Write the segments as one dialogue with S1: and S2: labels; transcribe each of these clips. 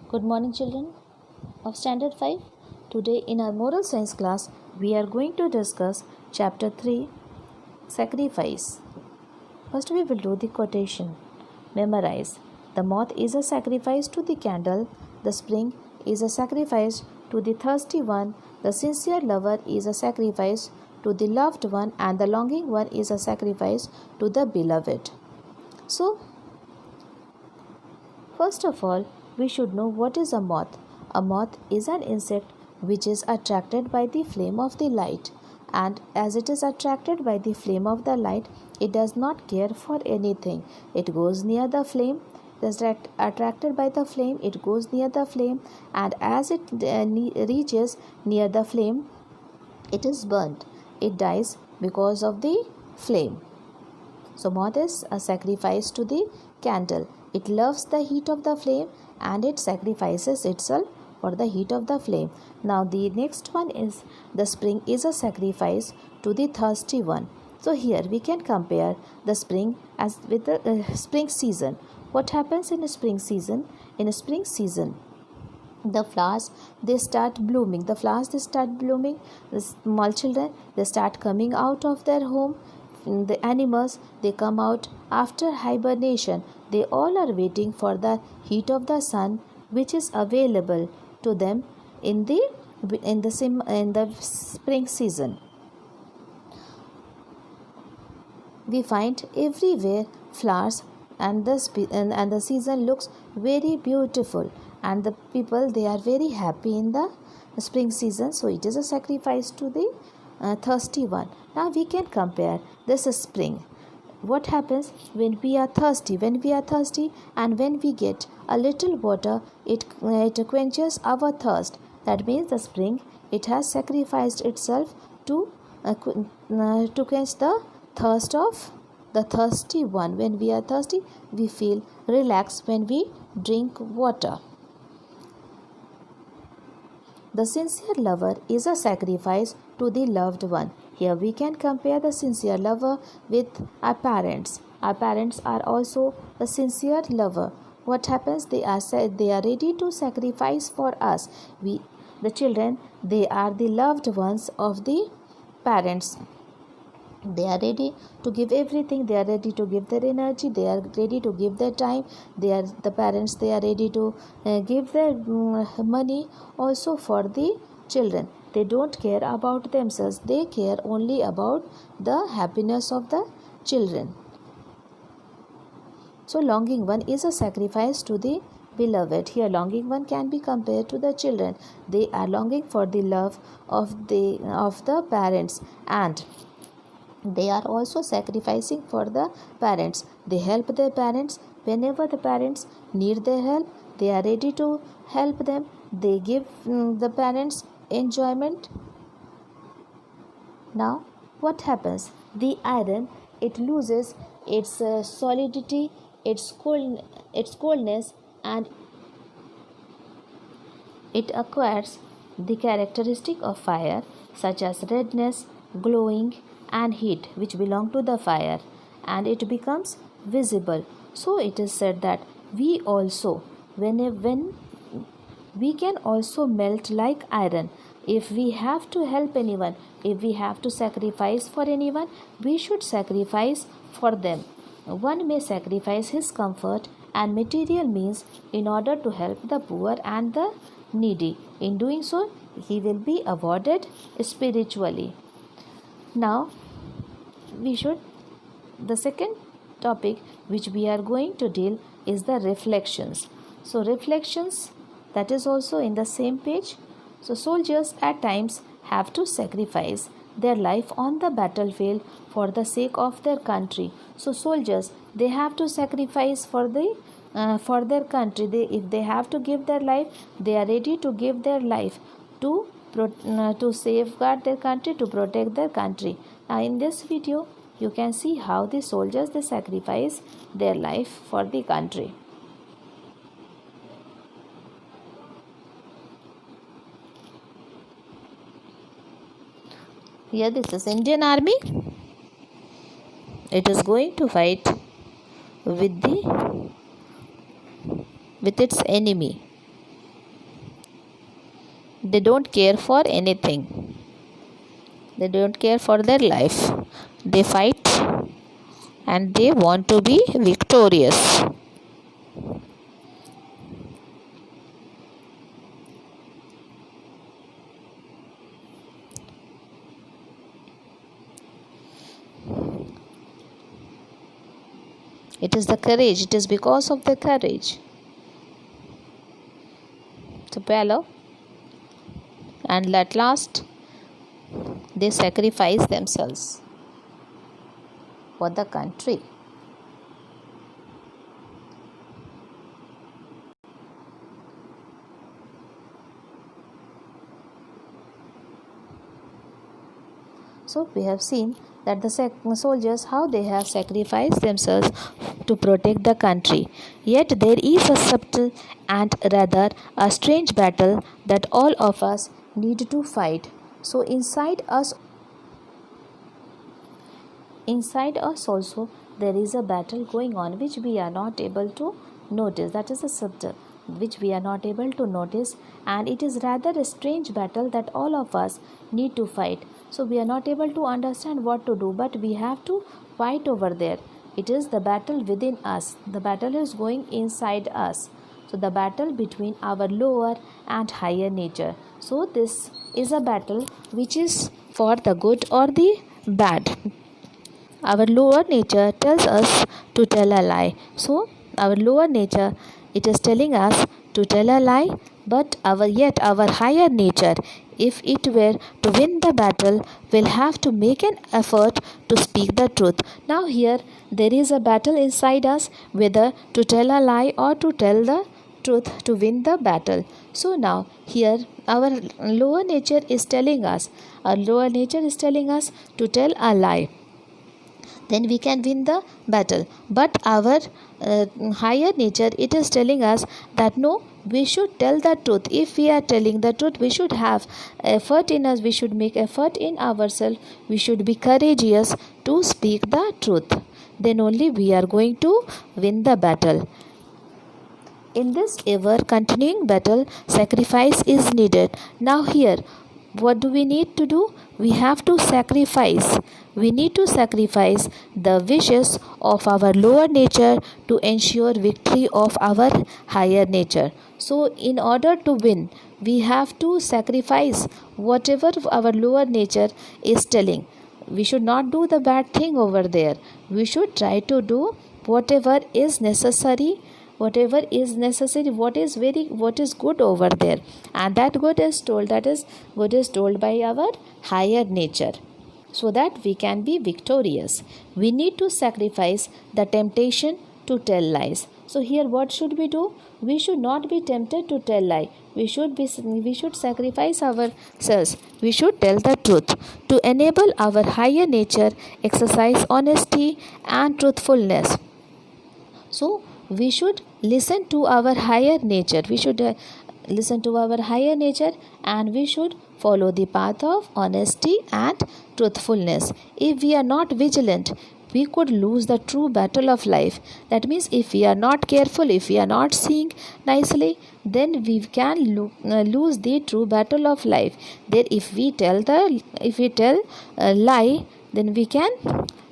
S1: Good morning, children of Standard 5. Today, in our moral science class, we are going to discuss chapter 3 Sacrifice. First, we will do the quotation. Memorize. The moth is a sacrifice to the candle, the spring is a sacrifice to the thirsty one, the sincere lover is a sacrifice to the loved one, and the longing one is a sacrifice to the beloved. So, first of all, we should know what is a moth. A moth is an insect which is attracted by the flame of the light, and as it is attracted by the flame of the light, it does not care for anything. It goes near the flame, is attracted by the flame, it goes near the flame, and as it reaches near the flame, it is burnt. It dies because of the flame. So, moth is a sacrifice to the candle. It loves the heat of the flame and it sacrifices itself for the heat of the flame. Now, the next one is the spring is a sacrifice to the thirsty one. So, here we can compare the spring as with the spring season. What happens in a spring season? In a spring season, the flowers they start blooming. The small children they start coming out of their home. The animals they come out after hibernation. They all are waiting for the heat of the sun which is available to them in the spring season. We find everywhere flowers and the season looks very beautiful, and the people they are very happy in the spring season. So it is a sacrifice to the thirsty one. Now we can compare this spring. What happens when we are thirsty? When we are thirsty and when we get a little water, it quenches our thirst. That means the spring it has sacrificed itself to quench the thirst of the thirsty one. When we are thirsty, we feel relaxed when we drink water. The sincere lover is a sacrifice to the loved one. Here we can compare the sincere lover with our parents. Our parents are also a sincere lover. What happens? They are ready to sacrifice for us. The children, they are the loved ones of the parents. They are ready to give everything. They are ready to give their energy. They are ready to give their time. The parents. They are ready to give their money also for the children. They don't care about themselves. They care only about the happiness of the children. So, longing one is a sacrifice to the beloved. Here, longing one can be compared to the children. They are longing for the love of the parents, and they are also sacrificing for the parents. They help their parents whenever the parents need their help. They are ready to help them. They give the parents enjoyment. Now, what happens? The iron it loses its solidity, its coldness, and it acquires the characteristic of fire, such as redness, glowing, and heat, which belong to the fire, and it becomes visible. So it is said that we also, when we can also melt like iron. If we have to help anyone, if we have to sacrifice for anyone, we should sacrifice for them. One may sacrifice his comfort and material means in order to help the poor and the needy. In doing so, he will be awarded spiritually. Now, the second topic which we are going to deal is the reflections. So, reflections that is also in the same page. So, soldiers at times have to sacrifice their life on the battlefield for the sake of their country. So, soldiers they have to sacrifice for their country. If they have to give their life, they are ready to give their life to safeguard their country, to protect their country. Now, in this video, you can see how the soldiers they sacrifice their life for the country. Here, this is Indian Army. It is going to fight with its enemy. they don't care for anything. They don't care for their life. They fight and they want to be victorious. It is the courage. It is because of the courage. So valor, and at last they sacrifice themselves for the country. So we have seen that the soldiers, how they have sacrificed themselves to protect the country. Yet there is a subtle and rather a strange battle that all of us need to fight. So inside us also there is a battle going on which we are not able to notice. That is a subtle which we are not able to notice, and it is rather a strange battle that all of us need to fight. So we are not able to understand what to do, but we have to fight over there. It is the battle within us. The battle is going inside us. So the battle between our lower and higher nature. So this is a battle which is for the good or the bad. Our lower nature tells us to tell a lie. So our lower nature, it is telling us to tell a lie, but our higher nature, if it were to win the battle, will have to make an effort to speak the truth. Now here there is a battle inside us whether to tell a lie or to tell the truth to win the battle. So now here our lower nature is telling us to tell a lie, then we can win the battle. But our higher nature, it is telling us that no, we should tell the truth. If we are telling the truth, we should have effort in us, we should make effort in ourselves, we should be courageous to speak the truth. Then only we are going to win the battle. In this ever continuing battle, sacrifice is needed. Now here, what do we need to do? We have to sacrifice. We need to sacrifice the wishes of our lower nature to ensure victory of our higher nature. So in order to win, we have to sacrifice whatever our lower nature is telling. We should not do the bad thing over there. We should try to do whatever is necessary, what is good over there, and that good is told by our higher nature, so that we can be victorious. We need to sacrifice the temptation to tell lies. So here what should we do? We should not be tempted to tell lie. We should sacrifice ourselves. We should tell the truth. To enable our higher nature, exercise honesty and truthfulness. So we should listen to our higher nature. We should listen to our higher nature, and we should follow the path of honesty and truthfulness. If we are not vigilant, we could lose the true battle of life. That means if we are not careful, if we are not seeing nicely, then we can lose the true battle of life. Then if we tell a lie, then we can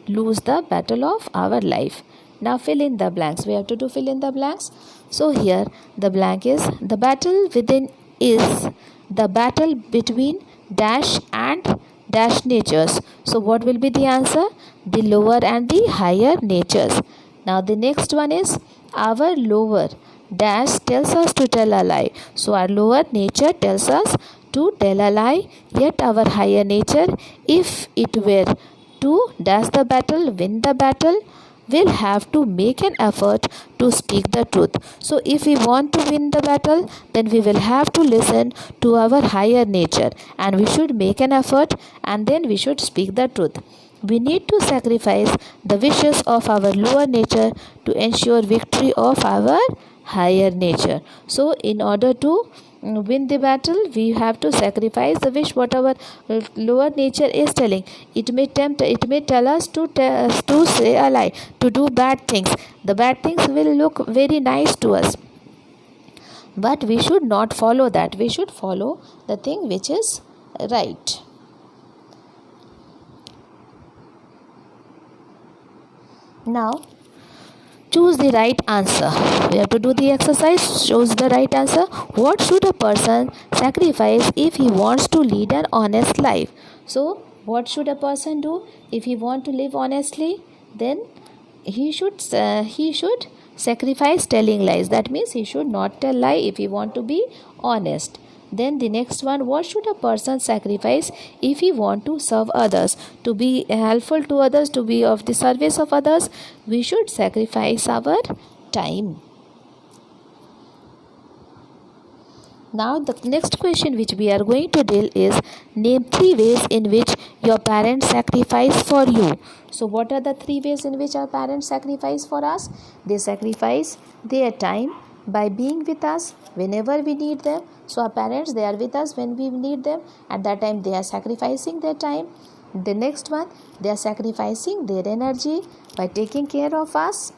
S1: lose the battle of our life. Now fill in the blanks. We have to do fill in the blanks. So here the blank is the battle within is the battle between dash and dash natures. So what will be the answer? The lower and the higher natures. Now the next one is our lower dash tells us to tell a lie. So our lower nature tells us to tell a lie, yet our higher nature, if it were to dash the battle, win the battle, will have to make an effort to speak the truth. So if we want to win the battle, then we will have to listen to our higher nature, and we should make an effort, and then we should speak the truth. We need to sacrifice the wishes of our lower nature to ensure victory of our higher nature. So in order to win the battle, we have to sacrifice the wish what our lower nature is telling. It may tell us to say a lie, to do bad things. The bad things will look very nice to us, But we should not follow that. We should follow the thing which is right. Now, choose the right answer. We have to do the exercise. Choose the right answer. What should a person sacrifice if he wants to lead an honest life? So, what should a person do if he want to live honestly? Then he should sacrifice telling lies. That means he should not tell lie if he want to be honest. Then the next one, what should a person sacrifice if he want to serve others, to be helpful to others, to be of the service of others? We should sacrifice our time. Now the next question which we are going to deal is, name 3 ways in which your parents sacrifice for you. So what are the 3 ways in which our parents sacrifice for us? They sacrifice their time by being with us whenever we need them. So our parents, they are with us when we need them. At that time they are sacrificing their time. The next one, they are sacrificing their energy by taking care of us.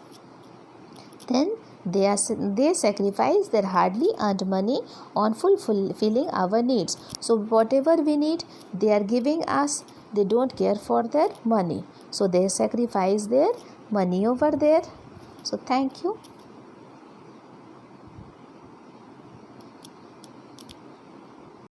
S1: Then they sacrifice their hardly earned money on fulfilling our needs. So whatever we need, they are giving us. They don't care for their money, so they sacrifice their money over there. So thank you.